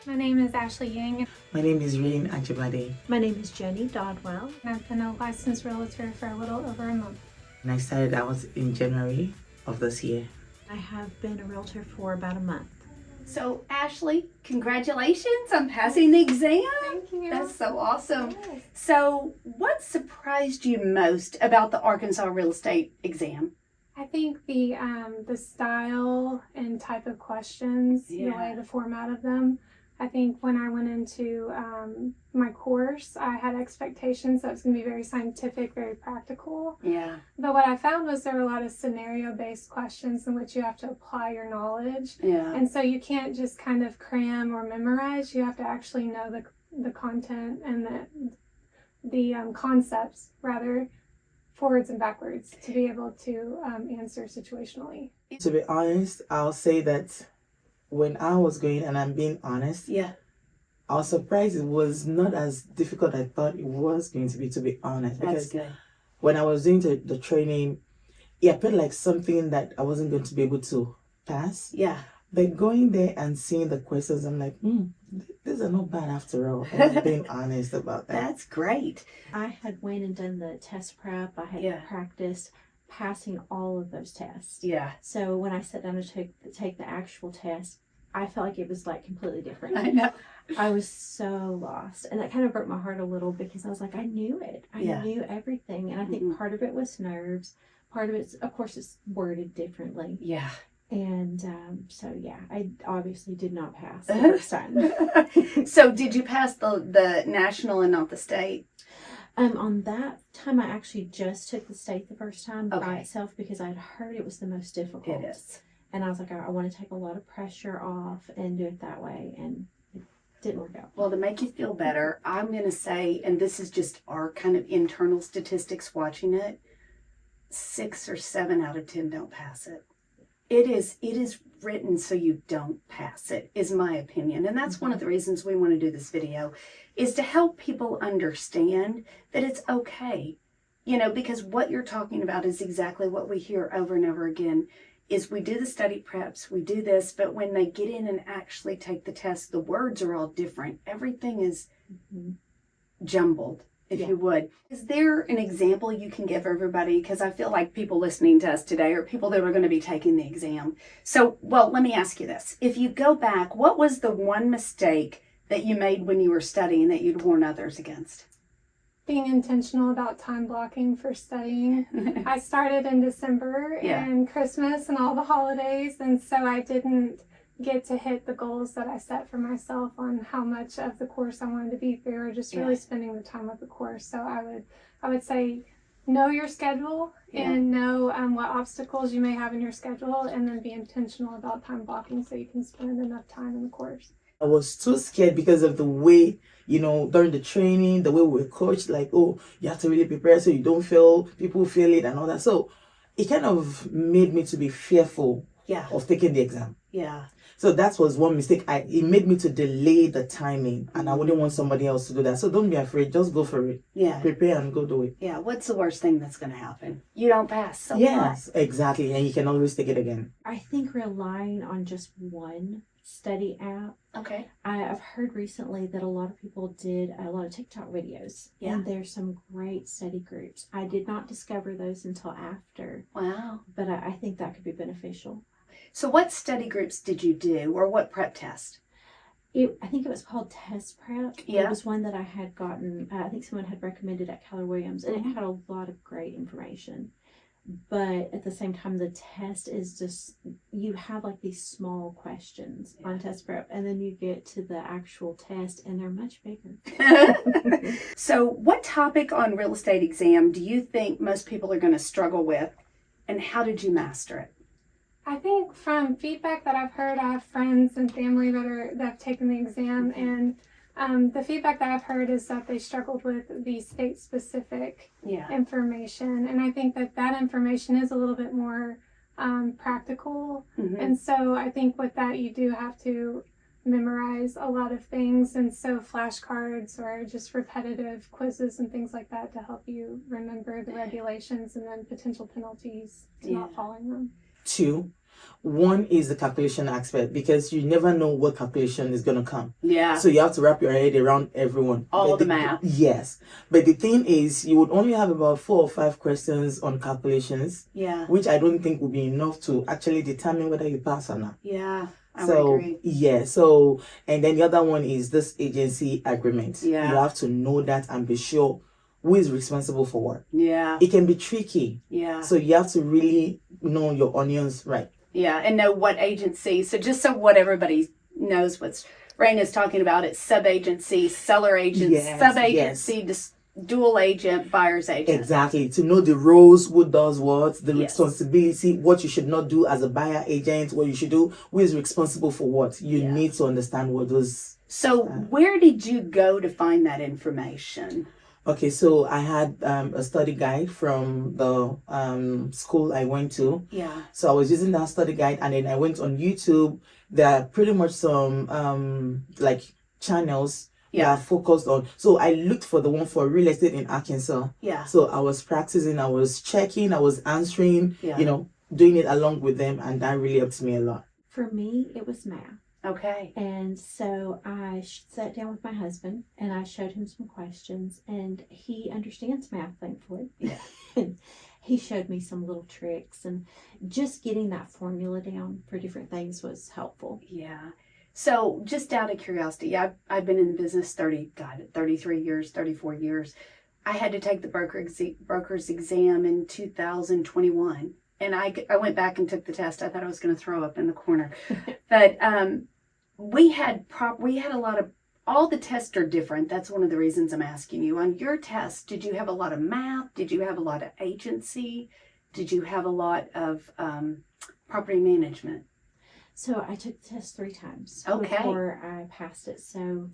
My name is Ashley Yang, My name is Rain Ajibade, My name is Jenny Dodwell. and I've been a licensed realtor for a little over a month. and I started out in January of this year. I have been a realtor for about a month. So, Ashley, congratulations on passing the exam. Thank you. That's so awesome. Yes. So, what surprised you most about the Arkansas real estate exam? I think the style and type of questions, the way the format of them. I think when I went into my course, I had expectations that it was going to be very scientific, very practical. Yeah. But what I found was there were a lot of scenario-based questions in which you have to apply your knowledge. Yeah. And so you can't just kind of cram or memorize. You have to actually know the content and the concepts, rather, forwards and backwards, to be able to answer situationally. To be honest, I'll say that when I was going, and I'm being honest, Yeah. I was surprised it was not as difficult as I thought it was going to be honest. That's Because good. when I was doing the training, it felt like something that I wasn't going to be able to pass. Yeah. But going there and seeing the questions, I'm like, these are not bad after all. And I'm being honest about that. That's great. I had went and done the test prep. I had practiced passing all of those tests. Yeah. So when I sat down to take the actual test, I felt like it was like completely different. I know. I was so lost. And that kind of broke my heart a little because I was like, I knew it. I knew everything. And I think part of it was nerves. Part of it's, of course, it's worded differently. Yeah. And so, yeah, I obviously did not pass the first time. So, did you pass the national and not the state? On that time, I actually just took the state the first time by Okay. itself because I'd heard it was the most difficult. It is. And I was like, I want to take a lot of pressure off and do it that way. And it didn't work out. Well, to make you feel better, I'm going to say, and this is just our kind of internal statistics watching it, 6 or 7 out of 10 don't pass it. It is written so you don't pass it, is my opinion. And that's one of the reasons we want to do this video, is to help people understand that it's okay. You know, because what you're talking about is exactly what we hear over and over again, is we do the study preps, we do this, but when they get in and actually take the test, the words are all different. Everything is jumbled, if you would. Is there an example you can give everybody? Because I feel like people listening to us today are people that are going to be taking the exam. So, well, let me ask you this. If you go back, what was the one mistake that you made when you were studying that you'd warn others against? Being intentional about time blocking for studying. I started in December and Christmas and all the holidays, and so I didn't get to hit the goals that I set for myself on how much of the course I wanted to be through, or just really spending the time with the course. So I would say know your schedule and know what obstacles you may have in your schedule, and then be intentional about time blocking so you can spend enough time in the course. I was too scared because of the way, during the training, the way we were coached, like, oh, you have to really prepare so you don't fail, people feel it and all that. So it kind of made me to be fearful of taking the exam. Yeah. So that was one mistake. It made me to delay the timing, and I wouldn't want somebody else to do that. So don't be afraid. Just go for it. Yeah. Prepare and go do it. Yeah. What's the worst thing that's going to happen? You don't pass. So Yes, exactly. And you can always take it again. I think relying on just one study app. Okay. I've heard recently that a lot of people did a lot of TikTok videos. Yeah. And there's some great study groups. I did not discover those until after. Wow. But I think that could be beneficial. So what study groups did you do, or what prep test? I think it was called Test Prep. Yeah. It was one that I had gotten, I think someone had recommended at Keller Williams, and it had a lot of great information. But at the same time, the test is just, you have like these small questions on Test Prep, and then you get to the actual test, and they're much bigger. So what topic on real estate exam do you think most people are going to struggle with, and how did you master it? I think from feedback that I've heard, I have friends and family that have taken the exam, and the feedback that I've heard is that they struggled with the state-specific information, and I think that information is a little bit more practical, and so I think with that you do have to memorize a lot of things, and so flashcards or just repetitive quizzes and things like that to help you remember the regulations and then potential penalties to not following them. 2, One is the calculation aspect, because you never know what calculation is going to come. Yeah. So you have to wrap your head around everyone. All But the math. Yes. But the thing is, you would only have about 4 or 5 questions on calculations, Yeah. which I don't think would be enough to actually determine whether you pass or not. Yeah. I would So, agree. yeah. So, and then the other one is this agency agreement. Yeah. You have to know that and be sure who is responsible for what. Yeah. It can be tricky. Yeah. So you have to really know your onions right. Yeah, and know what agency. So just so what everybody knows, what Raina's talking about, it's sub-agency, seller agent, Yes, sub-agency, dual agent, buyer's agent. Exactly. To know the roles, who does what, the Yes. responsibility, what you should not do as a buyer agent, what you should do, who is responsible for what. You Yeah. need to understand what those. So where did you go to find that information? Okay, so I had a study guide from the school I went to. Yeah. So I was using that study guide, and then I went on YouTube. There are pretty much some like channels that Yeah. are focused on. So I looked for the one for real estate in Arkansas. Yeah. So I was practicing, I was checking, I was answering, Yeah. doing it along with them, and that really helped me a lot. For me, it was math. Okay. And so I sat down with my husband and I showed him some questions, and he understands math, thankfully. Yeah. And he showed me some little tricks, and just getting that formula down for different things was helpful. Yeah. So just out of curiosity, I've been in the business 33 years, 34 years. I had to take the broker's exam in 2021. And I went back and took the test. I thought I was going to throw up in the corner. But we had a lot of, all the tests are different. That's one of the reasons I'm asking you. On your test, did you have a lot of math? Did you have a lot of agency? Did you have a lot of property management? So I took the test 3 times Okay. before I passed it. So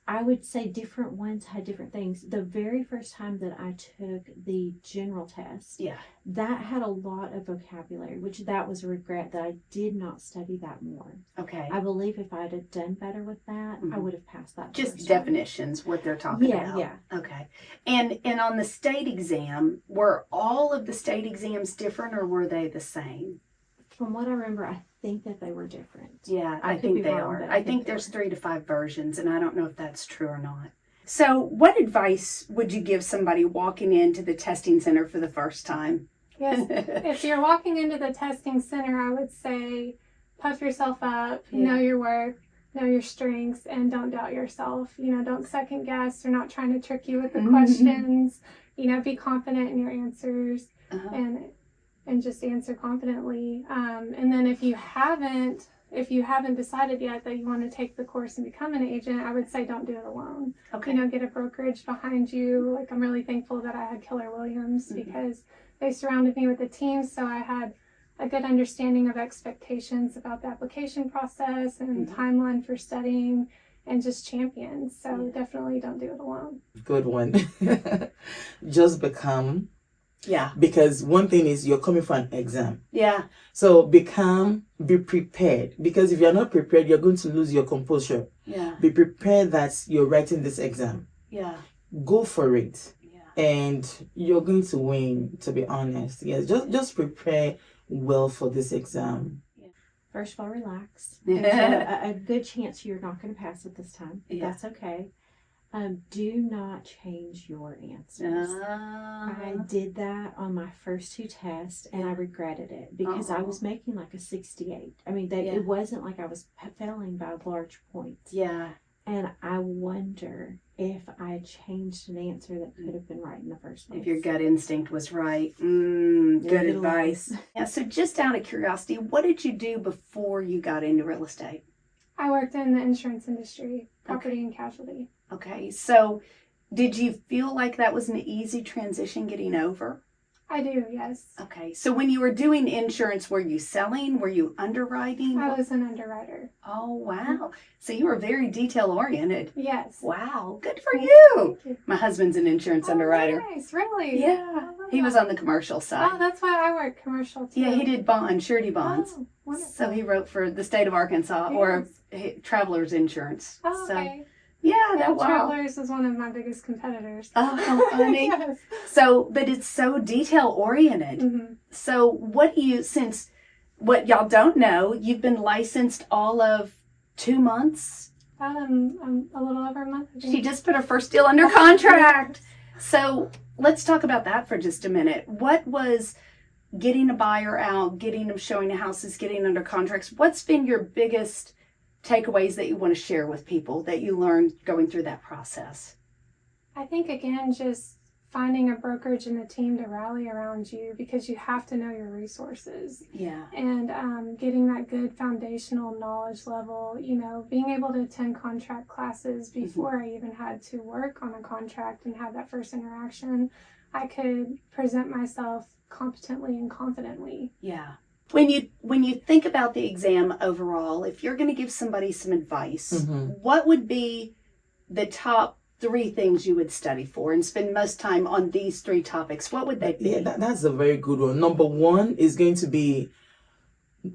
I would say different ones had different things. The very first time that I took the general test, Yeah. that had a lot of vocabulary, which that was a regret that I did not study that more. Okay. I believe if I'd have done better with that, I Mhm. would have passed that. Just first time. definitions, what they're talking Yeah, about. yeah. Okay. And on the state exam, were all of the state exams different, or were they the same? From what I remember, I think that they were different. Yeah, I I could think be they wrong, are. but I I think think they there's were. 3 to 5 versions, and I don't know if that's true or not. So, what advice would you give somebody walking into the testing center for the first time? Yes. If you're walking into the testing center, I would say puff yourself up, know your worth, know your strengths, and don't doubt yourself. Don't second guess. They're not trying to trick you with the questions. Be confident in your answers Uh-huh. and just answer confidently. And then if you haven't decided yet that you want to take the course and become an agent, I would say don't do it alone. Okay. Get a brokerage behind you. Like, I'm really thankful that I had Keller Williams Mhm. because they surrounded me with a team, so I had a good understanding of expectations about the application process and Mhm. timeline for studying and just champions. So Yeah. definitely don't do it alone. Good one. Just become, Yeah. because one thing is you're coming for an exam. Yeah. So become, be prepared, because if you're not prepared, you're going to lose your composure. Yeah. Be prepared that you're writing this exam. Yeah. Go for it. Yeah. And you're going to win, to be honest. Yes, just prepare well for this exam. First of all, relax. Yeah. There's a good chance you're not going to pass it this time. Yeah. That's okay. Do not change your answers. I did that on my first 2 tests, and I regretted it because I was making like a 68. I mean, Yeah. it wasn't like I was failing by a large point. Yeah. And I wonder if I changed an answer that could have been right in the first place. If your gut instinct was right. Good Leave it advice. alone. Yeah. So, just out of curiosity, what did you do before you got into real estate? I worked in the insurance industry, property and casualty. Okay. So, did you feel like that was an easy transition getting over? I do, yes. Okay. So, when you were doing insurance, were you selling? Were you underwriting? I was an underwriter. Oh, wow. So, you were very detail oriented. Yes. Wow. Good for you. Thank you. My husband's an insurance underwriter. Nice, really? Yeah. I love He was that. on the commercial Oh, side. that's why I work commercial too. Yeah, he did surety bonds. Oh, wonderful. So he wrote for the state of Arkansas or Travelers Insurance. Oh, So okay. yeah, Yeah, that wow. Travelers is one of my biggest competitors. Oh, how funny. Yes. So, but it's so detail oriented. Mhm. So, what do you since what y'all don't know, you've been licensed all of 2 months. About a little over a month. I think. She just put her first deal under contract. So let's talk about that for just a minute. What was getting a buyer out, getting them showing houses, getting under contracts? What's been your biggest takeaways that you want to share with people that you learned going through that process? I think again, just finding a brokerage and a team to rally around you, because you have to know your resources, Yeah. and getting that good foundational knowledge level, being able to attend contract classes before I even had to work on a contract and have that first interaction. I could present myself competently and confidently. Yeah. When you think about the exam overall, if you're going to give somebody some advice, what would be the top 3 things you would study for and spend most time on these 3 topics? What would they be? Yeah, that's a very good one. Number 1 is going to be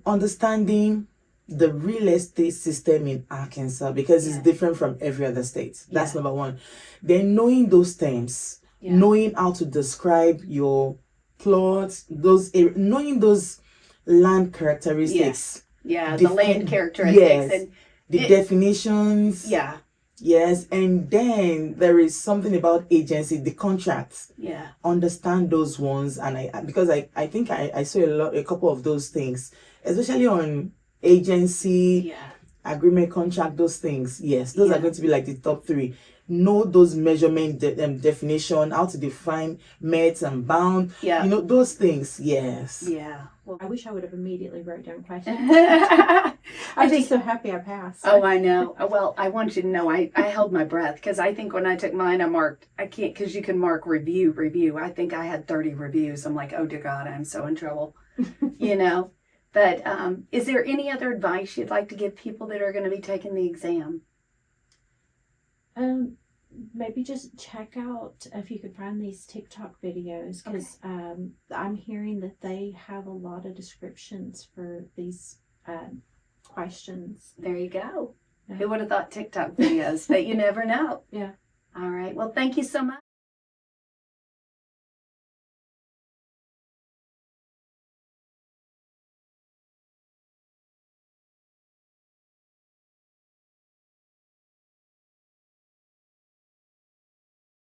understanding the real estate system in Arkansas, because it's different from every other state. That's number 1. Then knowing those terms, knowing how to describe your plots, knowing those land characteristics. Yeah, the land characteristics. Yes, and the definitions. Yeah. Yes, and then there is something about agency, the contracts. Yeah. Understand those ones, and I think I saw a couple of those things, especially on agency, agreement, contract, those things. Yes, those are going to be like the top 3. Know those measurement definition, how to define met and bound. Yeah. Those things. Yes. Yeah. Well, I wish I would have immediately wrote down questions. I I'm think just so happy I passed. Oh, I know. Well, I want you to know I held my breath, because I think when I took mine, I can't, because you can mark review. I think I had 30 reviews. I'm like, oh dear God, I'm so in trouble. But is there any other advice you'd like to give people that are going to be taking the exam? Maybe just check out if you could find these TikTok videos, because I'm hearing that they have a lot of descriptions for these questions. There you go. Yeah. Who would have thought TikTok videos? But you never know. Yeah. All right. Well, thank you so much.